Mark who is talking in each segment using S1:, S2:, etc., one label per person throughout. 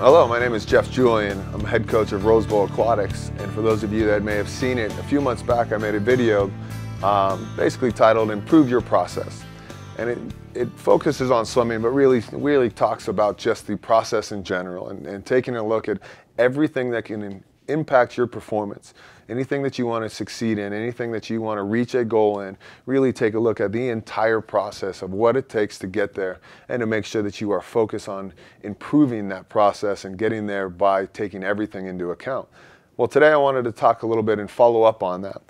S1: Hello, my name is Jeff Julian. I'm head coach of Rose Bowl Aquatics, and for those of you that may have seen it, a few months back I made a video basically titled Improve Your Process. And it focuses on swimming, but really talks about just the process in general and taking a look at everything that can impact your performance. Anything that you want to succeed in, anything that you want to reach a goal in, really take a look at the entire process of what it takes to get there and to make sure that you are focused on improving that process and getting there by taking everything into account. Well, today I wanted to talk a little bit and follow up on that.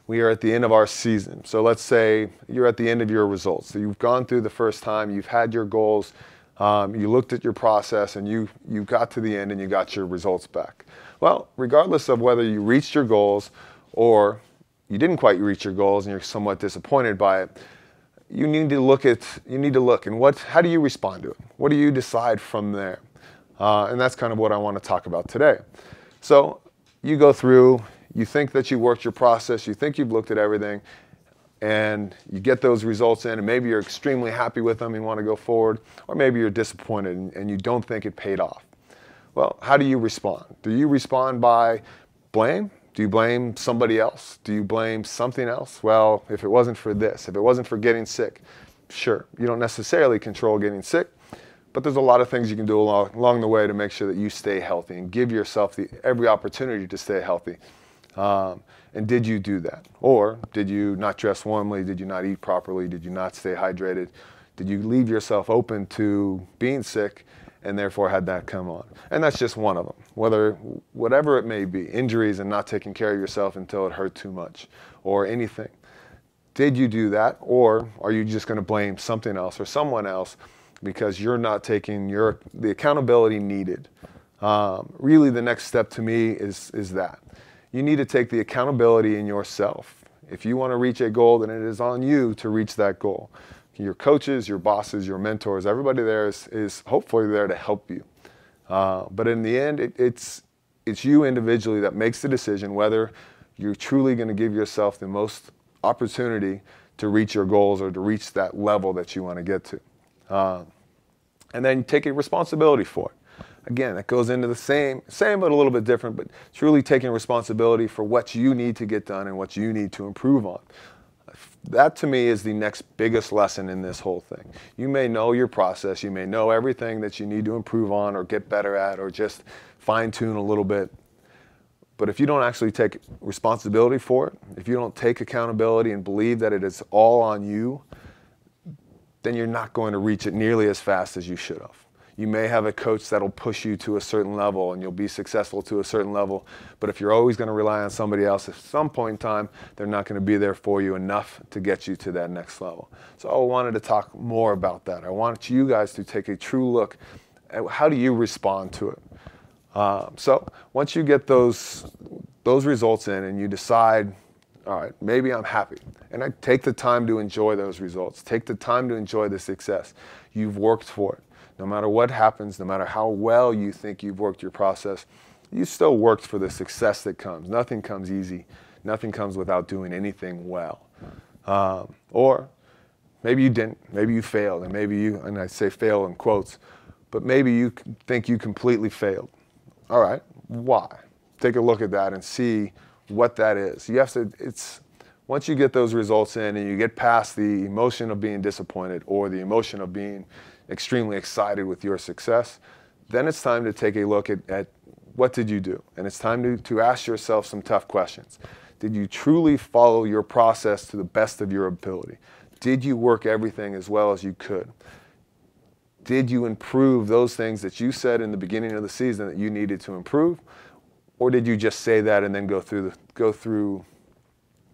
S1: We are at the end of our season. So let's say you're at the end of your results. So you've gone through the first time, you've had your goals, you looked at your process, and you got to the end and you got your results back. Well, regardless of whether you reached your goals or you didn't quite reach your goals and you're somewhat disappointed by it, you need to look and how do you respond to it? What do you decide from there? And that's kind of what I want to talk about today. So you go through, you think that you worked your process, you think you've looked at everything, and you get those results in, and maybe you're extremely happy with them and want to go forward, or maybe you're disappointed and you don't think it paid off. Well, how do you respond? Do you respond by blame? Do you blame somebody else? Do you blame something else? Well, if it wasn't for this, if it wasn't for getting sick, sure, you don't necessarily control getting sick, but there's a lot of things you can do along the way to make sure that you stay healthy and give yourself every opportunity to stay healthy. And did you do that? Or did you not dress warmly? Did you not eat properly? Did you not stay hydrated? Did you leave yourself open to being sick and therefore had that come on? And that's just one of them. Whatever it may be, injuries and not taking care of yourself until it hurt too much or anything. Did you do that? Or are you just going to blame something else or someone else because you're not taking the accountability needed? Really the next step to me is that. You need to take the accountability in yourself. If you want to reach a goal, then it is on you to reach that goal. Your coaches, your bosses, your mentors, everybody there is hopefully there to help you. But in the end, it's you individually that makes the decision whether you're truly going to give yourself the most opportunity to reach your goals or to reach that level that you want to get to. And then take a responsibility for it. Again, it goes into the same but a little bit different, but truly taking responsibility for what you need to get done and what you need to improve on. That to me is the next biggest lesson in this whole thing. You may know your process, you may know everything that you need to improve on or get better at or just fine tune a little bit. But if you don't actually take responsibility for it, if you don't take accountability and believe that it is all on you, then you're not going to reach it nearly as fast as you should have. You may have a coach that'll push you to a certain level and you'll be successful to a certain level, but if you're always going to rely on somebody else, at some point in time, they're not going to be there for you enough to get you to that next level. So I wanted to talk more about that. I want you guys to take a true look at how do you respond to it. So once you get those results in and you decide, all right, maybe I'm happy, and I take the time to enjoy those results, take the time to enjoy the success. You've worked for it. No matter what happens, no matter how well you think you've worked your process, you still worked for the success that comes. Nothing comes easy. Nothing comes without doing anything well. Or maybe you didn't. Maybe you failed. And maybe you, and I say fail in quotes, but maybe you think you completely failed. All right, why? Take a look at that and see what that is. You have to, once you get those results in and you get past the emotion of being disappointed or the emotion of being extremely excited with your success, then it's time to take a look at what did you do? And it's time to ask yourself some tough questions. Did you truly follow your process to the best of your ability? Did you work everything as well as you could? Did you improve those things that you said in the beginning of the season that you needed to improve? Or did you just say that and then go through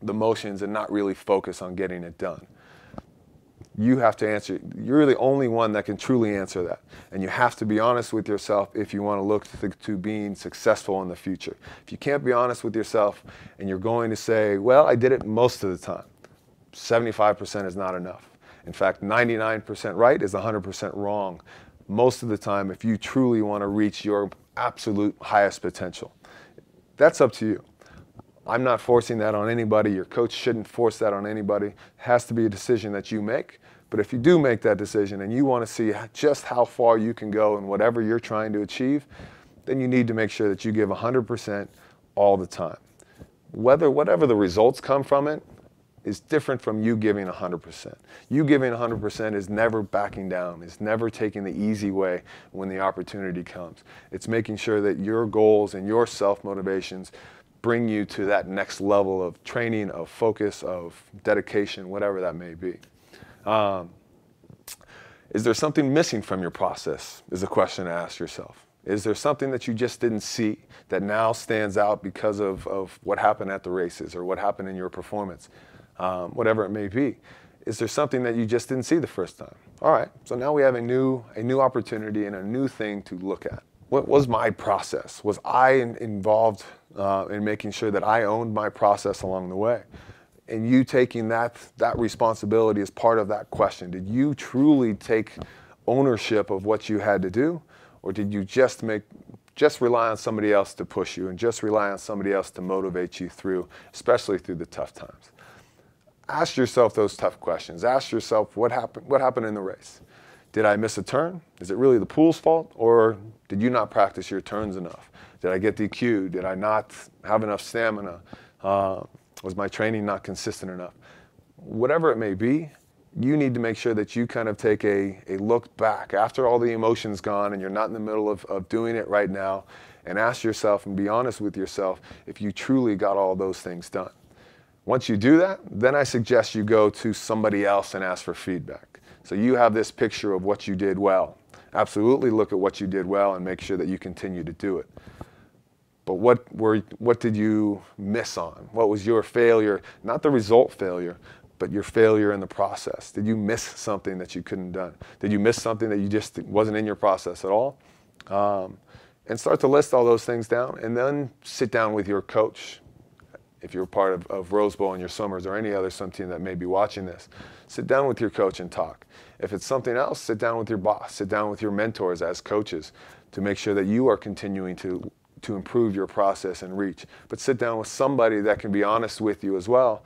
S1: the motions and not really focus on getting it done? You have to answer. You're the only one that can truly answer that. And you have to be honest with yourself if you want to look to being successful in the future. If you can't be honest with yourself and you're going to say, well, I did it most of the time, 75% is not enough. In fact, 99% right is 100% wrong most of the time if you truly want to reach your absolute highest potential. That's up to you. I'm not forcing that on anybody. Your coach shouldn't force that on anybody. It has to be a decision that you make. But if you do make that decision and you want to see just how far you can go in whatever you're trying to achieve, then you need to make sure that you give 100% all the time. Whatever the results come from it is different from you giving 100%. You giving 100% is never backing down. It's never taking the easy way when the opportunity comes. It's making sure that your goals and your self-motivations bring you to that next level of training, of focus, of dedication, whatever that may be. Is there something missing from your process, is a question to ask yourself. Is there something that you just didn't see that now stands out because of what happened at the races or what happened in your performance? Whatever it may be. Is there something that you just didn't see the first time? All right, so now we have a new opportunity and a new thing to look at. What was my process? Was I involved in making sure that I owned my process along the way? And you taking that responsibility as part of that question. Did you truly take ownership of what you had to do? Or did you just rely on somebody else to push you and just rely on somebody else to motivate you through, especially through the tough times? Ask yourself those tough questions. Ask yourself what happened in the race. Did I miss a turn? Is it really the pool's fault? Or did you not practice your turns enough? Did I get DQ'd? Did I not have enough stamina? Was my training not consistent enough? Whatever it may be, you need to make sure that you kind of take a look back after all the emotion's gone and you're not in the middle of doing it right now, and ask yourself and be honest with yourself if you truly got all those things done. Once you do that, then I suggest you go to somebody else and ask for feedback. So you have this picture of what you did well. Absolutely look at what you did well and make sure that you continue to do it. But what did you miss on? What was your failure? Not the result failure, but your failure in the process. Did you miss something that you couldn't have done? Did you miss something that you just wasn't in your process at all? And start to list all those things down, and then sit down with your coach. If you're part of Rose Bowl and your Summers or any other swim team that may be watching this, sit down with your coach and talk. If it's something else, sit down with your boss, sit down with your mentors as coaches to make sure that you are continuing to improve your process and reach. But sit down with somebody that can be honest with you as well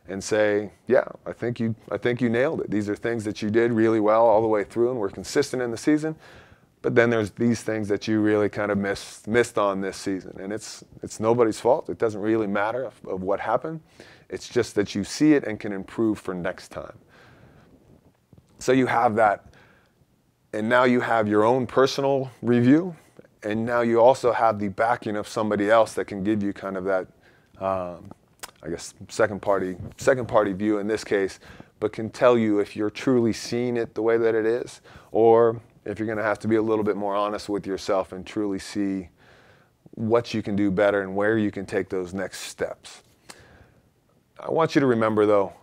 S1: and say, yeah, I think you nailed it. These are things that you did really well all the way through and were consistent in the season. But then there's these things that you really kind of missed on this season. And it's nobody's fault. It doesn't really matter of what happened. It's just that you see it and can improve for next time. So you have that. And now you have your own personal review. And now you also have the backing of somebody else that can give you kind of that, I guess, second party view in this case, but can tell you if you're truly seeing it the way that it is, or if you're going to have to be a little bit more honest with yourself and truly see what you can do better and where you can take those next steps. I want you to remember, though,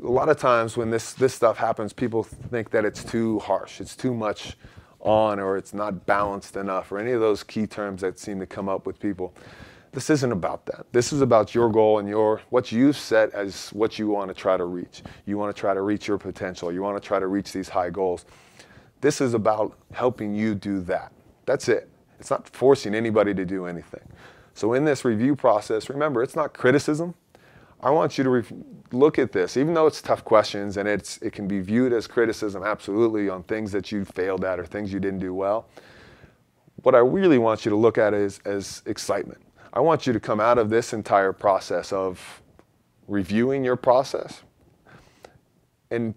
S1: a lot of times when this stuff happens, people think that it's too harsh, it's too much on, or it's not balanced enough, or any of those key terms that seem to come up with people. This isn't about that. This is about your goal and what you've set as what you want to try to reach. You want to try to reach your potential. You want to try to reach these high goals. This is about helping you do that. That's it. It's not forcing anybody to do anything. So in this review process, remember, it's not criticism. I want you to look at this, even though it's tough questions and it can be viewed as criticism, absolutely, on things that you failed at or things you didn't do well. What I really want you to look at is as excitement. I want you to come out of this entire process of reviewing your process and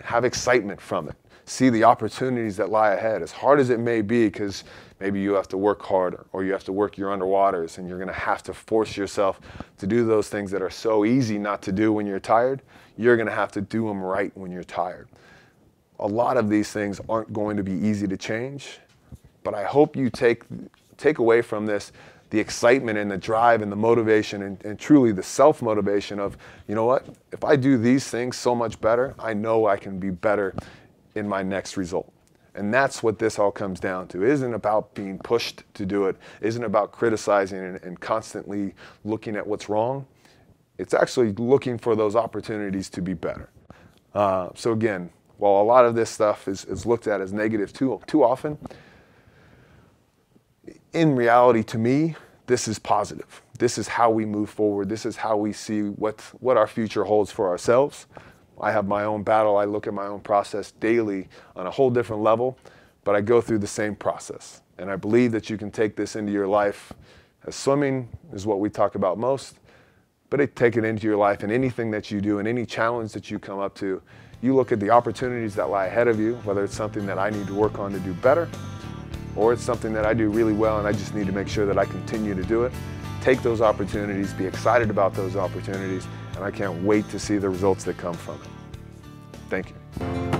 S1: have excitement from it. See the opportunities that lie ahead, as hard as it may be, because maybe you have to work harder or you have to work your underwaters and you're going to have to force yourself to do those things that are so easy not to do when you're tired. You're going to have to do them right when you're tired. A lot of these things aren't going to be easy to change, but I hope you take away from this the excitement and the drive and the motivation and truly the self-motivation of, you know what, if I do these things so much better, I know I can be better in my next result. And that's what this all comes down to. It isn't about being pushed to do it. It isn't about criticizing and constantly looking at what's wrong. It's actually looking for those opportunities to be better. So again, while a lot of this stuff is looked at as negative too often, in reality, to me, this is positive. This is how we move forward. This is how we see what our future holds for ourselves. I have my own battle. I look at my own process daily on a whole different level. but I go through the same process. And I believe that you can take this into your life, as swimming is what we talk about most, but take it into your life in anything that you do, and any challenge that you come up to. You look at the opportunities that lie ahead of you, whether it's something that I need to work on to do better, or it's something that I do really well and I just need to make sure that I continue to do it. Take those opportunities, be excited about those opportunities, and I can't wait to see the results that come from it. Thank you.